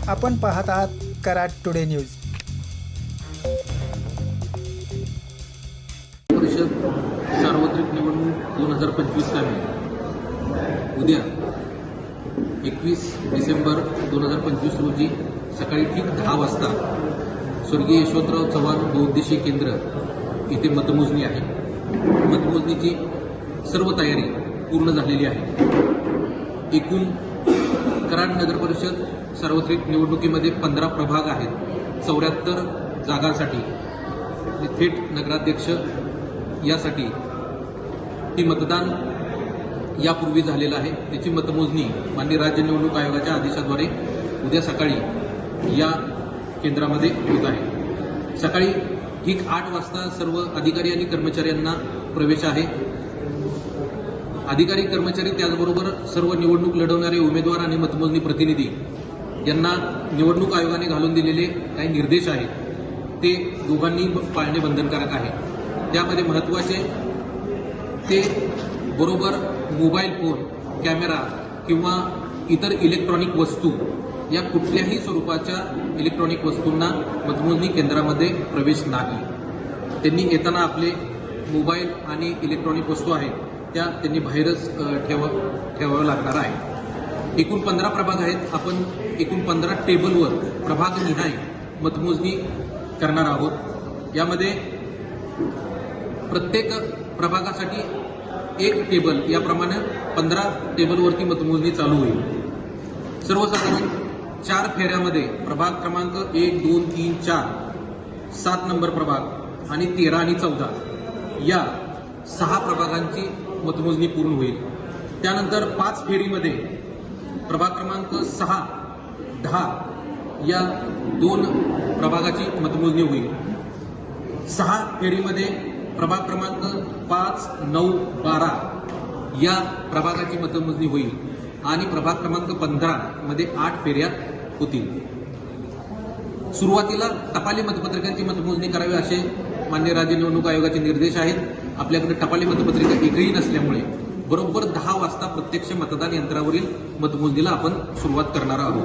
आपण पाहत आहात कराड टुडे न्यूज। परिषद सार्वत्रिक निवडणूक 2025 कामी उद्या 21 डिसेंबर 2025 रोजी सकाळी ठीक 10 वाजता स्वर्गीय यशवंतराव चव्हाण बहुउद्देशीय केंद्र येथे मतमोजणी आहे। मतमोजणीची सर्व तयारी पूर्ण झालेली आहे। एकूण कराड नगर परिषद सार्वत्रिक निवडणुकीमध्ये 15 प्रभाग आहेत। 74 जागांसाठी थेट नगराध्यक्ष यासाठी ही मतदान यापूर्वी झालेलं आहे। त्याची मतमोजणी माननीय राज्य निवडणूक आयोगाच्या आदेशाद्वारे उद्या सकाळी या केंद्रामध्ये होत आहे। सकाळी ठीक 8 वाजता सर्व अधिकारी आणि कर्मचाऱ्यांना प्रवेश आहे। अधिकारी कर्मचारी त्याचबरोबर सर्व निवडणूक लढवणारे उमेदवार आणि मतमोजणी प्रतिनिधी यांना निवडणूक आयोगाने घालून दिलेले काही निर्देश आहेत ते दोघांनी पाळणे बंधनकारक आहे। त्यामध्ये महत्त्वाचे ते बरोबर मोबाईल फोन, कॅमेरा किंवा इतर इलेक्ट्रॉनिक वस्तू या कुठल्याही स्वरूपाच्या इलेक्ट्रॉनिक वस्तूंना मतमोजणी केंद्रामध्ये प्रवेश नाही। त्यांनी येताना आपले मोबाईल आणि इलेक्ट्रॉनिक वस्तू आहेत त्या त्यांनी बाहेरच ठेवावं लागणार आहे। एकूण 15 प्रभाग आहेत। आपण एकूण 15 टेबलवर प्रभागनिहाय मतमोजणी करणार आहोत। यामध्ये प्रत्येक प्रभागासाठी एक टेबल याप्रमाणे 15 टेबलवरती मतमोजणी चालू होईल। सर्वसाधारण 4 फेऱ्यामध्ये प्रभाग क्रमांक 1, 2, 3, 4, 7 नंबर प्रभाग आणि 13 आणि 14 या 6 प्रभागांची मतमोजणी पूर्ण होईल। त्यानंतर 5 फेरीमध्ये प्रभाग क्रमांक 6, 10 या 2 प्रभागाची मतमोजणी होईल। 6 फेरीमध्ये प्रभाग क्रमांक 5, 9, 12 या प्रभागाची मतमोजणी होईल आणि प्रभाग क्रमांक 15 मध्ये 8 फेऱ्या होतील। सुरुवातीला टपाली मतपत्रिकांची मतमोजणी करावी असे माननीय राज्य निवडणूक आयोगाचे निर्देश आहेत। आपल्याकडे टपाली मतपत्रिका एकही नसल्यामुळे बरोबर 10 वाजता प्रत्यक्ष मतदान यंत्रावरील मतमोजणीला आपण सुरुवात करणार आहोत।